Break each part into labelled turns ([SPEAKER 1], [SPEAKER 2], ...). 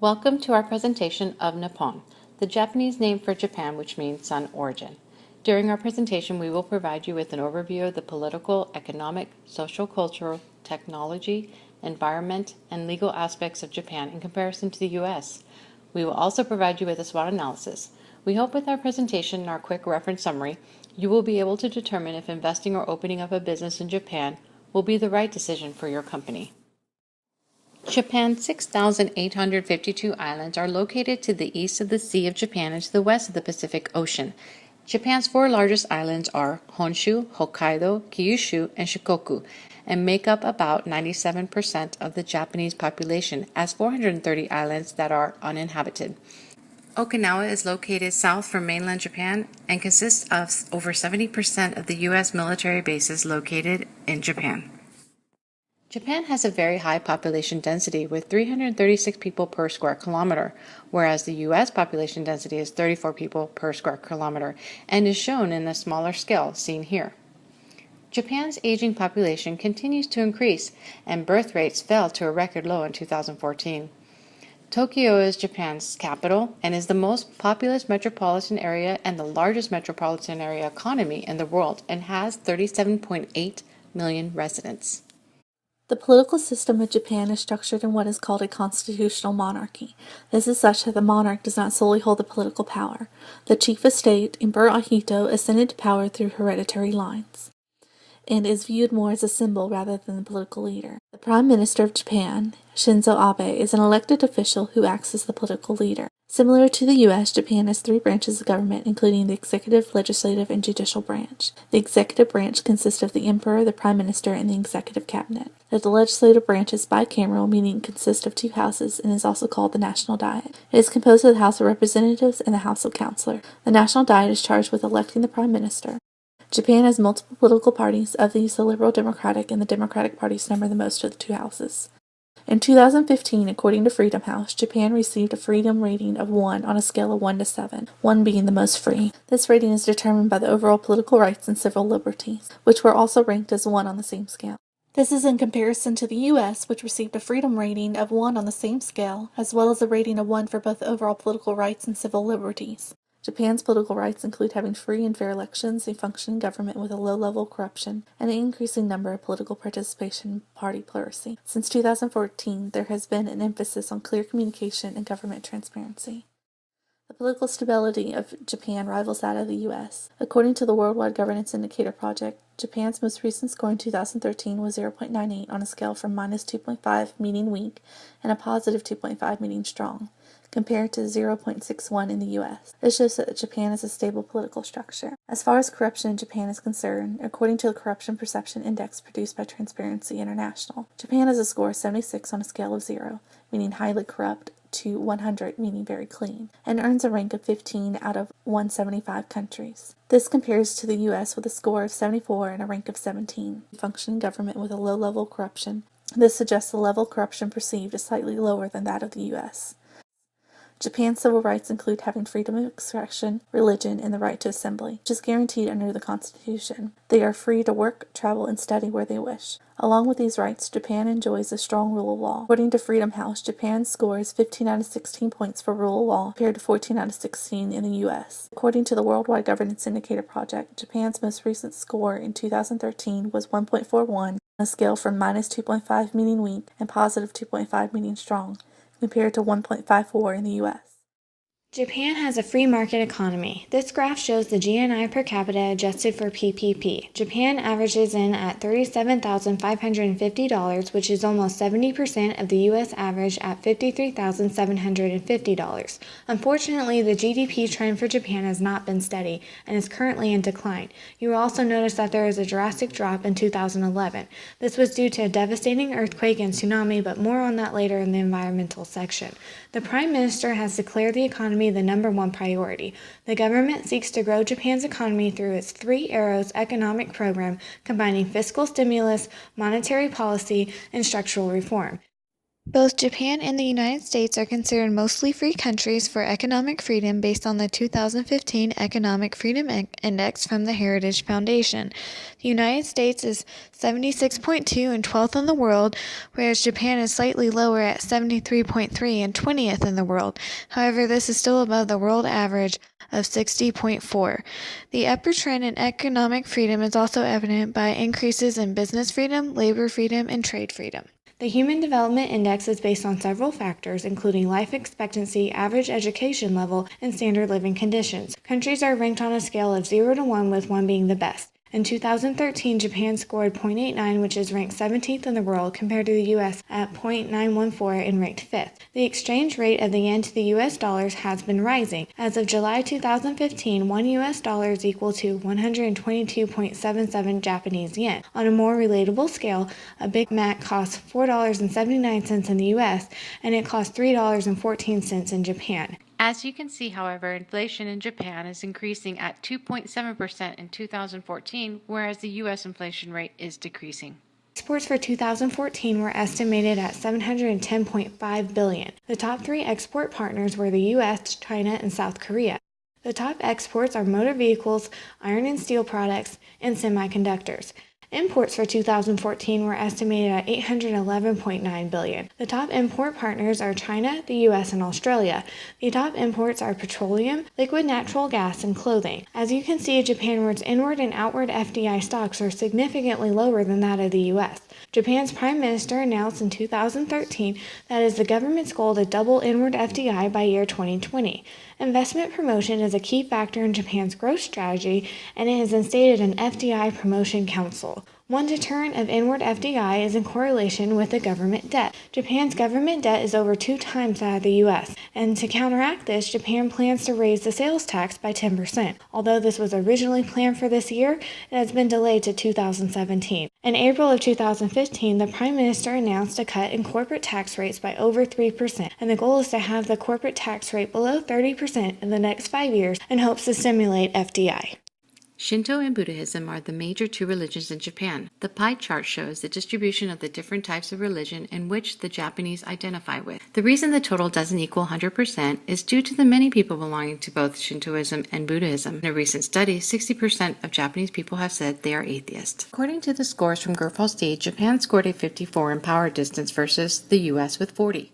[SPEAKER 1] Welcome to our presentation of Nippon, the Japanese name for Japan, which means sun origin. During our presentation, we will provide you with an overview of the political, economic, social, cultural, technology, environment, and legal aspects of Japan in comparison to the U.S. We will also provide you with a SWOT analysis. We hope with our presentation and our quick reference summary, you will be able to determine if investing or opening up a business in Japan will be the right decision for your company. Japan's 6,852 islands are located to the east of the Sea of Japan and to the west of the Pacific Ocean. Japan's four largest islands are Honshu, Hokkaido, Kyushu, and Shikoku, and make up about 97% of the Japanese population, as 430 islands that are uninhabited. Okinawa is located south from mainland Japan and consists of over 70% of the U.S. military bases located in Japan. Japan has a very high population density with 336 people per square kilometer, whereas the U.S. population density is 34 people per square kilometer and is shown in a smaller scale seen here. Japan's aging population continues to increase, and birth rates fell to a record low in 2014. Tokyo is Japan's capital and is the most populous metropolitan area and the largest metropolitan area economy in the world and has 37.8 million residents.
[SPEAKER 2] The political system of Japan is structured in what is called a constitutional monarchy. This is such that the monarch does not solely hold the political power. The chief of state, Emperor Akihito, ascended to power through hereditary lines, and is viewed more as a symbol rather than the political leader. The Prime Minister of Japan, Shinzo Abe, is an elected official who acts as the political leader. Similar to the U.S., Japan has three branches of government, including the executive, legislative, and judicial branch. The executive branch consists of the emperor, the prime minister, and the executive cabinet. The legislative branch is bicameral, meaning it consists of two houses, and is also called the National Diet. It is composed of the House of Representatives and the House of Councilors. The National Diet is charged with electing the prime minister. Japan has multiple political parties. Of these, the Liberal Democratic and the Democratic parties number the most of the two houses. In 2015, according to Freedom House, Japan received a freedom rating of 1 on a scale of 1 to 7, 1 being the most free. This rating is determined by the overall political rights and civil liberties, which were also ranked as 1 on the same scale. This is in comparison to the U.S., which received a freedom rating of 1 on the same scale, as well as a rating of 1 for both overall political rights and civil liberties. Japan's political rights include having free and fair elections, a functioning government with a low level of corruption, and an increasing number of political participation and party plurality. Since 2014, there has been an emphasis on clear communication and government transparency. The political stability of Japan rivals that of the U.S. According to the Worldwide Governance Indicator Project, Japan's most recent score in 2013 was 0.98 on a scale from -2.5 meaning weak and a positive 2.5 meaning strong, compared to 0.61 in the U.S. This shows that Japan has a stable political structure. As far as corruption in Japan is concerned, according to the Corruption Perception Index produced by Transparency International, Japan has a score of 76 on a scale of 0, meaning highly corrupt, to 100, meaning very clean, and earns a rank of 15 out of 175 countries. This compares to the U.S. with a score of 74 and a rank of 17, functioning government with a low level of corruption. This suggests the level of corruption perceived is slightly lower than that of the U.S. Japan's civil rights include having freedom of expression, religion, and the right to assembly, which is guaranteed under the Constitution. They are free to work, travel, and study where they wish. Along with these rights, Japan enjoys a strong rule of law. According to Freedom House, Japan's score is 15 out of 16 points for rule of law, compared to 14 out of 16 in the U.S. According to the Worldwide Governance Indicator Project, Japan's most recent score in 2013 was 1.41 on a scale from -2.5 meaning weak and positive 2.5 meaning strong, compared to 1.54 in the U.S.
[SPEAKER 3] Japan has a free market economy. This graph shows the GNI per capita adjusted for PPP. Japan averages in at $37,550, which is almost 70% of the U.S. average at $53,750. Unfortunately, the GDP trend for Japan has not been steady and is currently in decline. You will also notice that there is a drastic drop in 2011. This was due to a devastating earthquake and tsunami, but more on that later in the environmental section. The Prime Minister has declared the economy the number one priority. The government seeks to grow Japan's economy through its Three Arrows economic program, combining fiscal stimulus, monetary policy, and structural reform. Both Japan and the United States are considered mostly free countries for economic freedom based on the 2015 Economic Freedom Index from the Heritage Foundation. The United States is 76.2 and 12th in the world, whereas Japan is slightly lower at 73.3 and 20th in the world. However, this is still above the world average of 60.4. The upward trend in economic freedom is also evident by increases in business freedom, labor freedom, and trade freedom. The Human Development Index is based on several factors, including life expectancy, average education level, and standard living conditions. Countries are ranked on a scale of 0 to 1, with 1 being the best. In 2013, Japan scored .89, which is ranked 17th in the world, compared to the U.S. at .914 and ranked 5th. The exchange rate of the yen to the U.S. dollars has been rising. As of July 2015, 1 U.S. dollar is equal to 122.77 Japanese yen. On a more relatable scale, a Big Mac costs $4.79 in the U.S., and it costs $3.14 in Japan.
[SPEAKER 1] As you can see, however, inflation in Japan is increasing at 2.7% in 2014, whereas the U.S. inflation rate is decreasing.
[SPEAKER 3] Exports for 2014 were estimated at $710.5 billion. The top 3 export partners were the U.S., China, and South Korea. The top exports are motor vehicles, iron and steel products, and semiconductors. Imports for 2014 were estimated at $811.9 billion. The top import partners are China, the U.S., and Australia. The top imports are petroleum, liquid natural gas, and clothing. As you can see, Japan's inward and outward FDI stocks are significantly lower than that of the U.S. Japan's Prime Minister announced in 2013 that it is the government's goal to double inward FDI by year 2020. Investment promotion is a key factor in Japan's growth strategy, and it has instated an FDI Promotion Council. One deterrent of inward FDI is in correlation with the government debt. Japan's government debt is over 2 times that of the U.S., and to counteract this, Japan plans to raise the sales tax by 10%. Although this was originally planned for this year, it has been delayed to 2017. In April of 2015, the Prime Minister announced a cut in corporate tax rates by over 3%, and the goal is to have the corporate tax rate below 30% in the next 5 years and hopes to stimulate FDI.
[SPEAKER 1] Shinto and Buddhism are the major 2 religions in Japan. The pie chart shows the distribution of the different types of religion in which the Japanese identify with. The reason the total doesn't equal 100% is due to the many people belonging to both Shintoism and Buddhism. In a recent study, 60% of Japanese people have said they are atheist. According to the scores from Gurfall-Steed, Japan scored a 54 in power distance versus the U.S. with 40.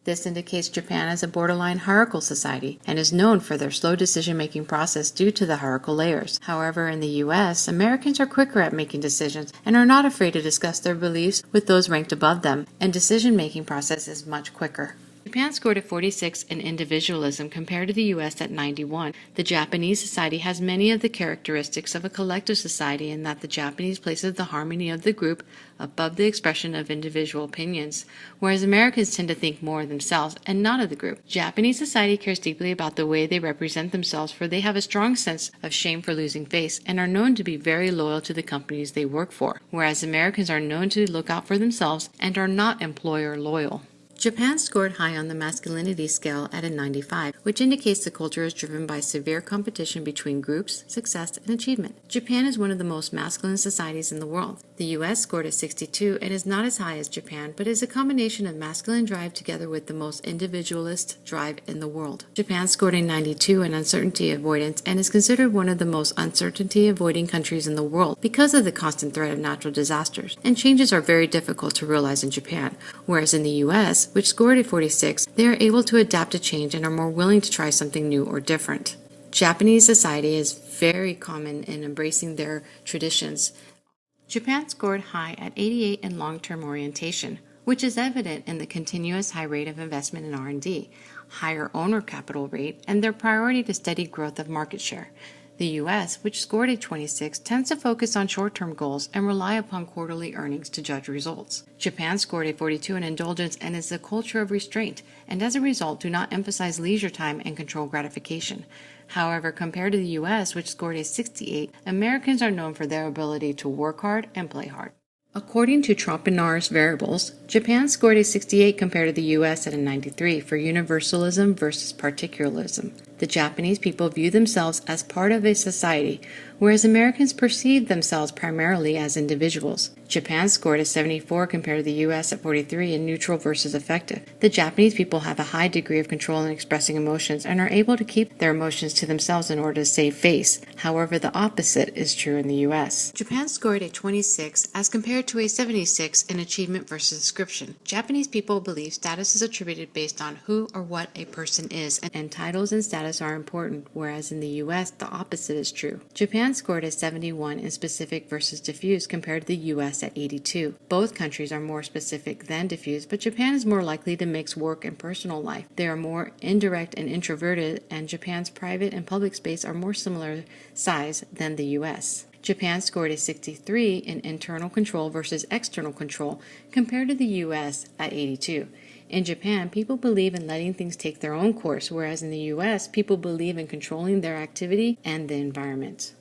[SPEAKER 1] This indicates Japan is a borderline hierarchical society and is known for their slow decision-making process due to the hierarchical layers. However, in the U.S., Americans are quicker at making decisions and are not afraid to discuss their beliefs with those ranked above them, and decision-making process is much quicker. Japan scored a 46 in individualism compared to the U.S. at 91. The Japanese society has many of the characteristics of a collective society in that the Japanese places the harmony of the group above the expression of individual opinions, whereas Americans tend to think more of themselves and not of the group. Japanese society cares deeply about the way they represent themselves, for they have a strong sense of shame for losing face and are known to be very loyal to the companies they work for, whereas Americans are known to look out for themselves and are not employer loyal. Japan scored high on the masculinity scale at a 95, which indicates the culture is driven by severe competition between groups, success, and achievement. Japan is one of the most masculine societies in the world. The U.S. scored a 62 and is not as high as Japan, but is a combination of masculine drive together with the most individualist drive in the world. Japan scored a 92 in uncertainty avoidance and is considered one of the most uncertainty-avoiding countries in the world because of the constant threat of natural disasters, and changes are very difficult to realize in Japan, whereas in the U.S., which scored a 46, they are able to adapt to change and are more willing to try something new or different. Japanese society is very common in embracing their traditions. Japan scored high at 88 in long-term orientation, which is evident in the continuous high rate of investment in R&D, higher owner capital rate, and their priority to steady growth of market share. The U.S., which scored a 26, tends to focus on short-term goals and rely upon quarterly earnings to judge results. Japan scored a 42 in indulgence and is a culture of restraint, and as a result do not emphasize leisure time and control gratification. However, compared to the U.S., which scored a 68, Americans are known for their ability to work hard and play hard. According to Tropinar's variables, Japan scored a 68 compared to the U.S. at a 93 for universalism versus particularism. The Japanese people view themselves as part of a society, whereas Americans perceive themselves primarily as individuals. Japan scored a 74 compared to the U.S. at 43 in neutral versus effective. The Japanese people have a high degree of control in expressing emotions and are able to keep their emotions to themselves in order to save face. However, the opposite is true in the U.S. Japan scored a 26 as compared to a 76 in achievement versus description. Japanese people believe status is attributed based on who or what a person is, and titles and status are important, whereas in the U.S. the opposite is true. Japan scored a 71 in specific versus diffuse compared to the U.S. at 82. Both countries are more specific than diffuse, but Japan is more likely to mix work and personal life. They are more indirect and introverted, and Japan's private and public space are more similar size than the U.S. Japan scored a 63 in internal control versus external control compared to the U.S. at 82. In Japan, people believe in letting things take their own course, whereas in the U.S., people believe in controlling their activity and the environment.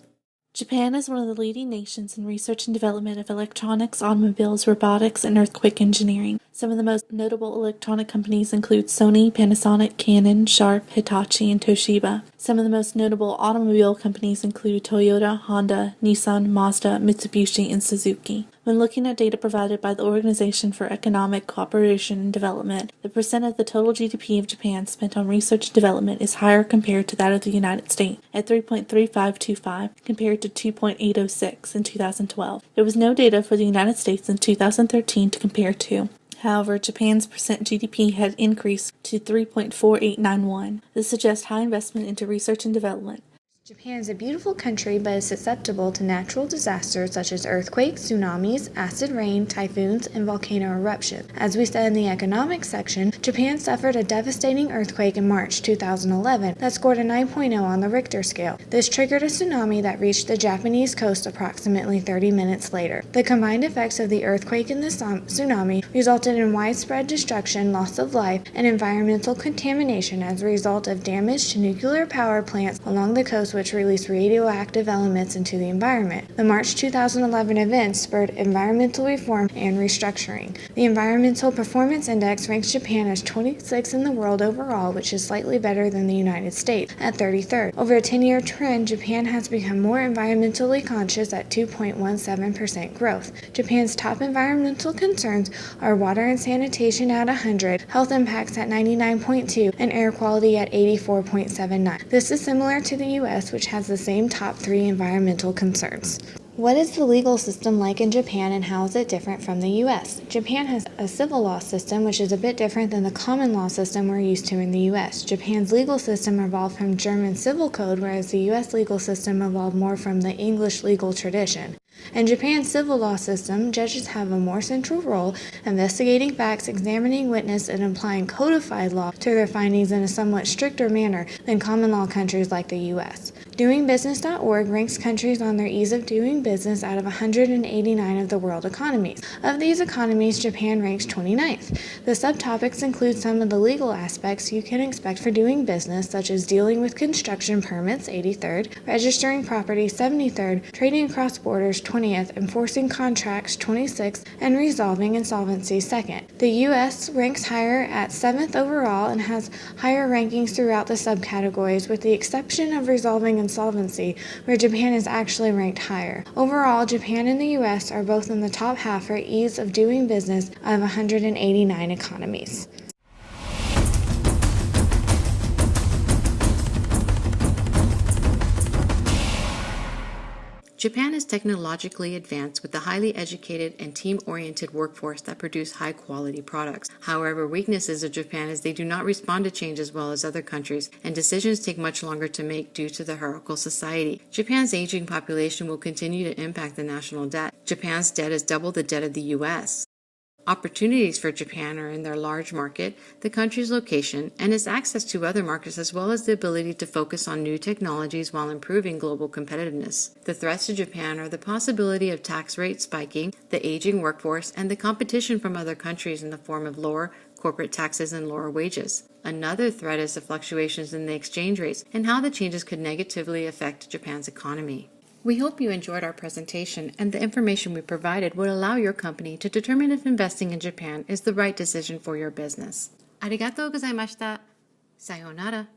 [SPEAKER 2] Japan is one of the leading nations in research and development of electronics, automobiles, robotics, and earthquake engineering. Some of the most notable electronic companies include Sony, Panasonic, Canon, Sharp, Hitachi, and Toshiba. Some of the most notable automobile companies include Toyota, Honda, Nissan, Mazda, Mitsubishi, and Suzuki. When looking at data provided by the Organization for Economic Cooperation and Development, the percent of the total GDP of Japan spent on research and development is higher compared to that of the United States, at 3.3525 compared to 2.806 in 2012. There was no data for the United States in 2013 to compare to. However, Japan's percent GDP had increased to 3.4891. This suggests high investment into research and development.
[SPEAKER 3] Japan is a beautiful country but is susceptible to natural disasters such as earthquakes, tsunamis, acid rain, typhoons, and volcano eruptions. As we said in the economics section, Japan suffered a devastating earthquake in March 2011 that scored a 9.0 on the Richter scale. This triggered a tsunami that reached the Japanese coast approximately 30 minutes later. The combined effects of the earthquake and the tsunami resulted in widespread destruction, loss of life, and environmental contamination as a result of damage to nuclear power plants along the coast, which released radioactive elements into the environment. The March 2011 event spurred environmental reform and restructuring. The Environmental Performance Index ranks Japan as 26th in the world overall, which is slightly better than the United States, at 33rd. Over a 10-year trend, Japan has become more environmentally conscious at 2.17% growth. Japan's top environmental concerns are water and sanitation at 100, health impacts at 99.2, and air quality at 84.79. This is similar to the U.S., which has the same top 3 environmental concerns. What is the legal system like in Japan and how is it different from the U.S.? Japan has a civil law system which is a bit different than the common law system we're used to in the U.S. Japan's legal system evolved from German civil code, whereas the U.S. legal system evolved more from the English legal tradition. In Japan's civil law system, judges have a more central role, investigating facts, examining witness, and applying codified law to their findings in a somewhat stricter manner than common law countries like the U.S. DoingBusiness.org ranks countries on their ease of doing business out of 189 of the world economies. Of these economies, Japan ranks 29th. The subtopics include some of the legal aspects you can expect for doing business, such as dealing with construction permits, 83rd, registering property, 73rd, trading across borders, 20th, enforcing contracts, 26th, and resolving insolvency, 2nd. The U.S. ranks higher at 7th overall and has higher rankings throughout the subcategories, with the exception of resolving insolvency, where Japan is actually ranked higher. Overall, Japan and the U.S. are both in the top half for ease of doing business out of 189 economies.
[SPEAKER 1] Japan is technologically advanced with a highly educated and team-oriented workforce that produce high-quality products. However, weaknesses of Japan is they do not respond to change as well as other countries, and decisions take much longer to make due to the hierarchical society. Japan's aging population will continue to impact the national debt. Japan's debt is double the debt of the U.S. Opportunities for Japan are in their large market, the country's location, and its access to other markets, as well as the ability to focus on new technologies while improving global competitiveness. The threats to Japan are the possibility of tax rates spiking, the aging workforce, and the competition from other countries in the form of lower corporate taxes and lower wages. Another threat is the fluctuations in the exchange rates and how the changes could negatively affect Japan's economy. We hope you enjoyed our presentation and the information we provided would allow your company to determine if investing in Japan is the right decision for your business. Arigatou gozaimashita. Sayonara.